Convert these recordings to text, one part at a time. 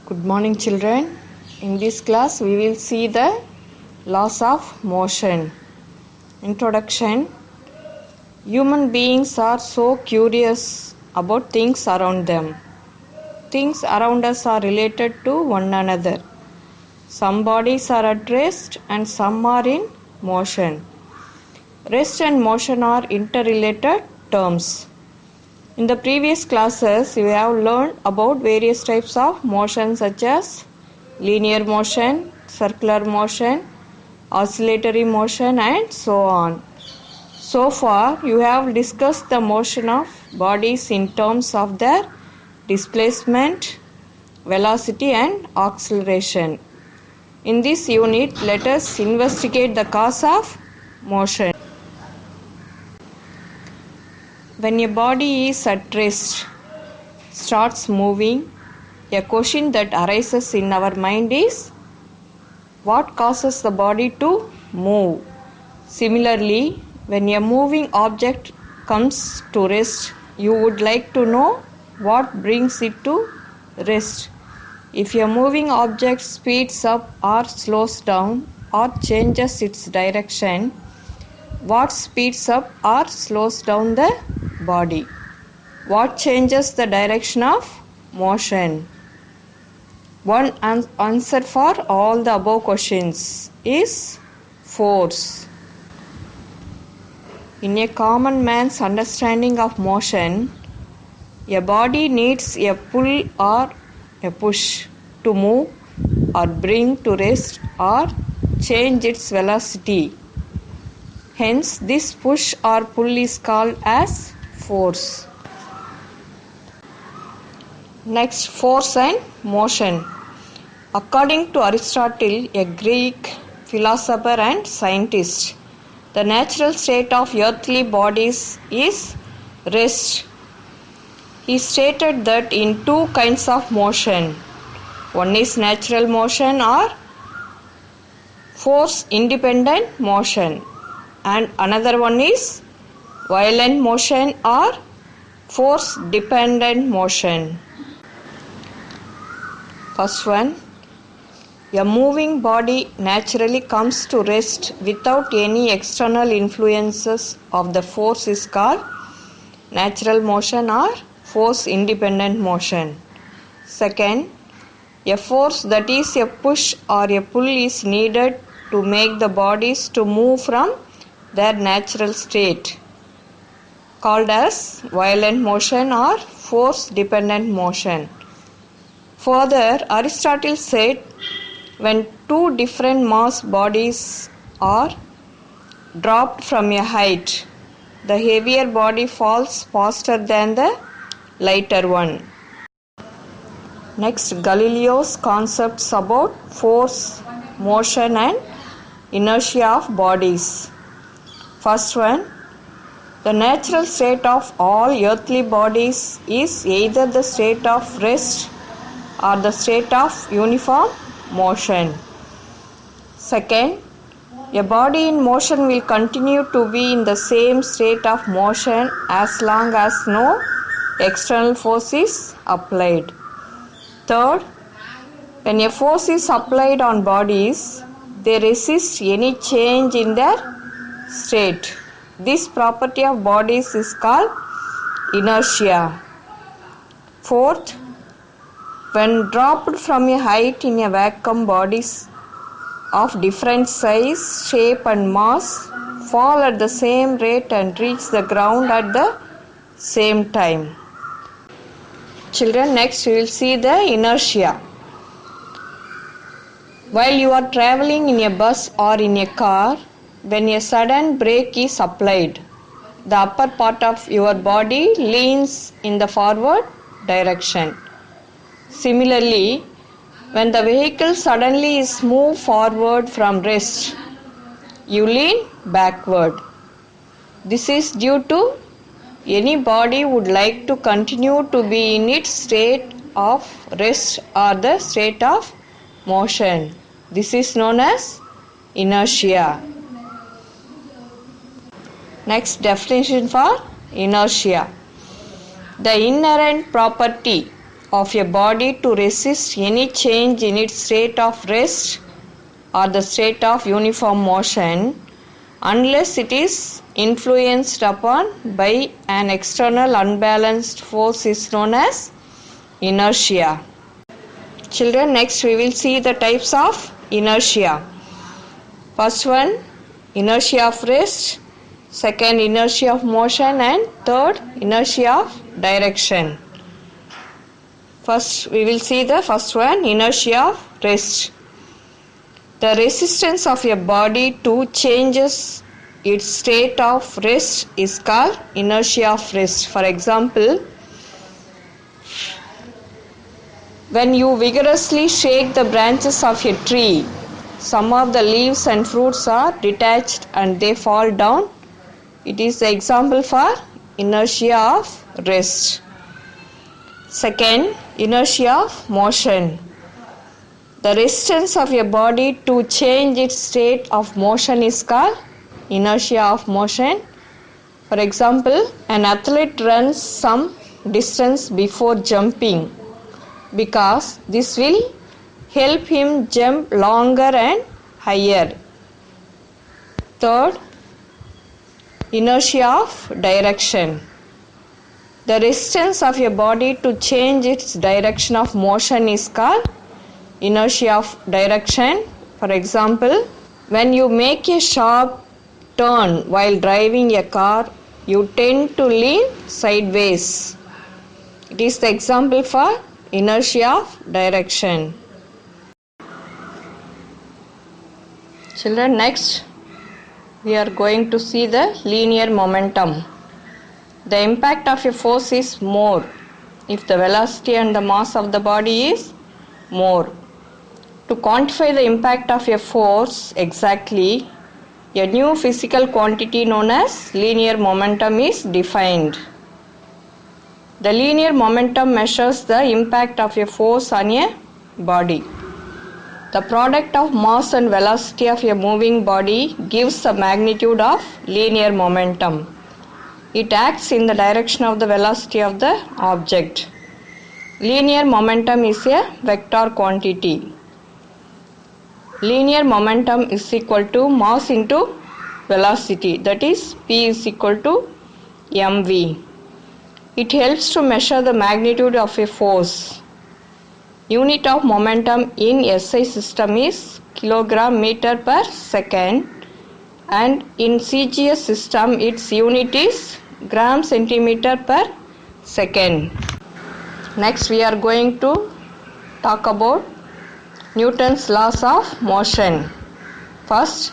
Good morning, children. In this class, we will see the laws of motion. Introduction. Human beings are so curious about things around them. Things around us are related to one another. Some bodies are at rest and some are in motion. Rest and motion are interrelated terms. In the previous classes, we have learned about various types of motion such as linear motion, circular motion, oscillatory motion and so on. So far, you have discussed the motion of bodies in terms of their displacement, velocity and acceleration. In this unit, let us investigate the cause of motion. When a body is at rest, starts moving, a question that arises in our mind is, what causes the body to move? Similarly, when a moving object comes to rest, you would like to know what brings it to rest. If a moving object speeds up or slows down or changes its direction, what speeds up or slows down the body? What changes the direction of motion? One answer for all the above questions is force. In a common man's understanding of motion, a body needs a pull or a push to move or bring to rest or change its velocity. Hence, this push or pull is called as force. Next, force and motion. According to Aristotle, a Greek philosopher and scientist, the natural state of earthly bodies is rest. He stated that in two kinds of motion. One is natural motion or force independent motion, and another one is violent motion or force dependent motion. First one, a moving body naturally comes to rest without any external influences of the force is called natural motion or force independent motion. Second, a force that is a push or a pull is needed to make the bodies to move from their natural state, called as violent motion or force dependent motion. Further, Aristotle said, when two different mass bodies are dropped from a height, the heavier body falls faster than the lighter one. Next, Galileo's concepts about force, motion and inertia of bodies. First one, the natural state of all earthly bodies is either the state of rest or the state of uniform motion. Second, a body in motion will continue to be in the same state of motion as long as no external force is applied. Third, when a force is applied on bodies, they resist any change in their state. This property of bodies is called inertia. Fourth, when dropped from a height in a vacuum, bodies of different size, shape and mass fall at the same rate and reach the ground at the same time. Children, next we will see the inertia. While you are traveling in a bus or in a car, when a sudden brake is applied, the upper part of your body leans in the forward direction. Similarly, when the vehicle suddenly is moved forward from rest, you lean backward. This is due to any body would like to continue to be in its state of rest or the state of motion. This is known as inertia. Next, definition for inertia. The inherent property of a body to resist any change in its state of rest or the state of uniform motion unless it is influenced upon by an external unbalanced force is known as inertia. Children, next we will see the types of inertia. First one, inertia of rest. Second, inertia of motion. And third, inertia of direction. First, we will see the first one, inertia of rest. The resistance of a body to changes its state of rest is called inertia of rest. For example, when you vigorously shake the branches of a tree, some of the leaves and fruits are detached and they fall down. It is the example for inertia of rest. Second, inertia of motion. The resistance of a body to change its state of motion is called inertia of motion. For example, an athlete runs some distance before jumping because this will help him jump longer and higher. Third, inertia of direction. The resistance of a body to change its direction of motion is called inertia of direction. For example, when you make a sharp turn while driving a car, you tend to lean sideways. It is the example for inertia of direction. Children, next we are going to see the linear momentum. The impact of a force is more if the velocity and the mass of the body is more. To quantify the impact of a force exactly, a new physical quantity known as linear momentum is defined. The linear momentum measures the impact of a force on a body. The product of mass and velocity of a moving body gives the magnitude of linear momentum. It acts in the direction of the velocity of the object. Linear momentum is a vector quantity. Linear momentum is equal to mass into velocity, that is P is equal to mv. It helps to measure the magnitude of a force. Unit of momentum in SI system is kilogram meter per second, and in CGS system its unit is gram centimeter per second. Next we are going to talk about Newton's laws of motion. First,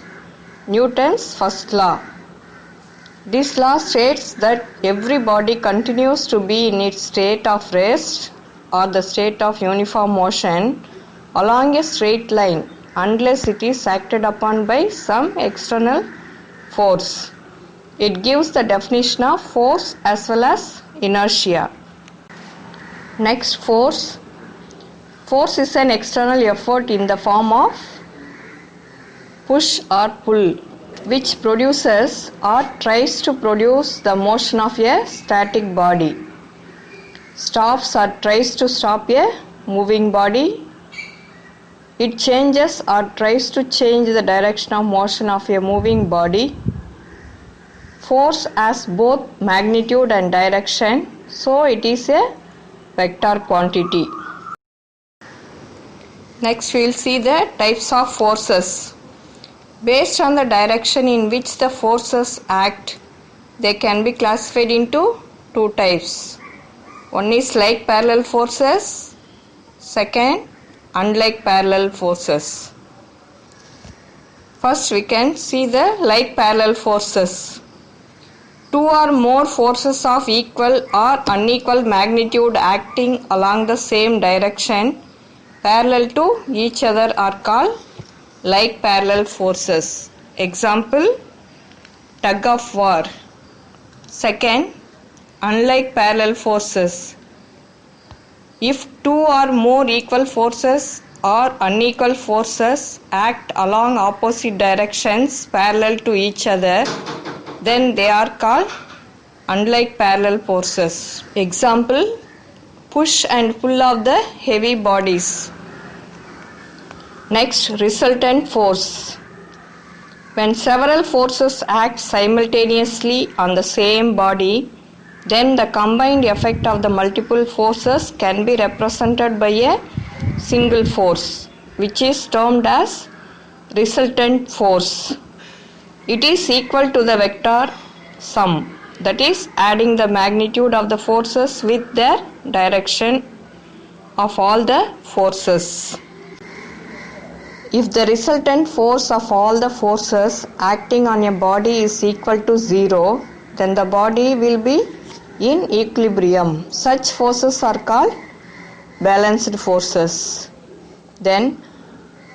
Newton's first law. This law states that every body continues to be in its state of rest or the state of uniform motion along a straight line unless it is acted upon by some external force. It gives the definition of force as well as inertia. Next, force. Force is an external effort in the form of push or pull, which produces or tries to produce the motion of a static body, stops or tries to stop a moving body. It changes or tries to change the direction of motion of a moving body. Force has both magnitude and direction, so it is a vector quantity. Next we will see the types of forces. Based on the direction in which the forces act, they can be classified into two types. One is like parallel forces, second unlike parallel forces. First we can see the like parallel forces. Two or more forces of equal or unequal magnitude acting along the same direction parallel to each other are called like parallel forces. Example, tug of war. Second, unlike parallel forces. If two or more equal forces or unequal forces act along opposite directions parallel to each other, then they are called unlike parallel forces. Example, push and pull of the heavy bodies. Next, resultant force. When several forces act simultaneously on the same body, then the combined effect of the multiple forces can be represented by a single force, which is termed as resultant force. It is equal to the vector sum, that is, adding the magnitude of the forces with their direction of all the forces. If the resultant force of all the forces acting on a body is equal to 0, then the body will be in equilibrium. Such forces are called balanced forces. Then,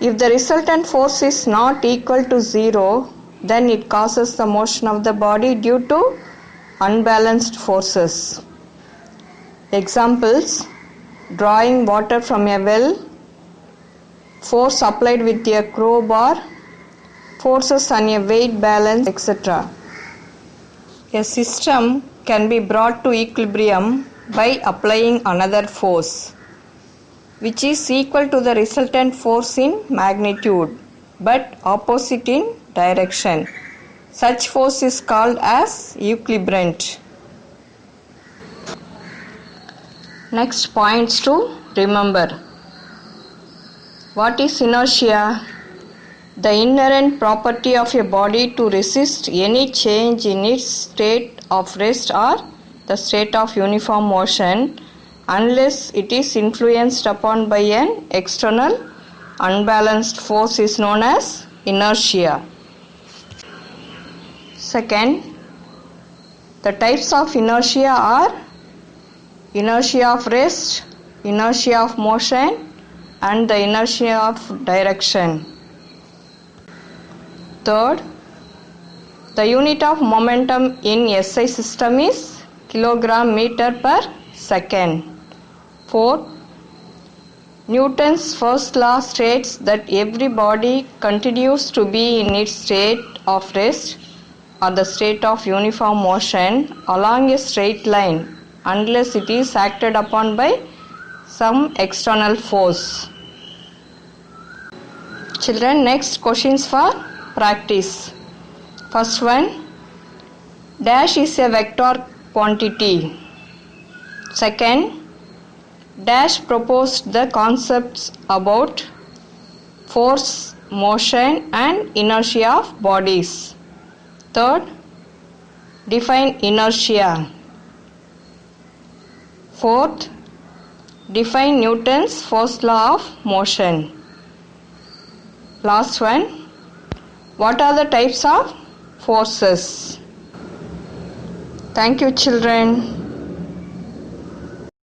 if the resultant force is not equal to 0, then it causes the motion of the body due to unbalanced forces. Examples: drawing water from a well, force applied with a crowbar, forces on a weight balance, etc. A system can be brought to equilibrium by applying another force, which is equal to the resultant force in magnitude but opposite in direction. Such force is called as equilibrant. Next points to remember. What is inertia? The inherent property of a body to resist any change in its state of rest or the state of uniform motion unless it is influenced upon by an external unbalanced force is known as inertia. Second, the types of inertia are inertia of rest, inertia of motion, and the inertia of direction. Third, the unit of momentum in SI system is kilogram meter per second. Fourth, Newton's first law states that every body continues to be in its state of rest or the state of uniform motion along a straight line unless it is acted upon by some external force. Children, next questions for practice. First one, dash is a vector quantity. Second, dash proposed the concepts about force, motion and inertia of bodies. Third, define inertia. Fourth, define Newton's first law of motion. Last one, what are the types of forces? Thank you, children.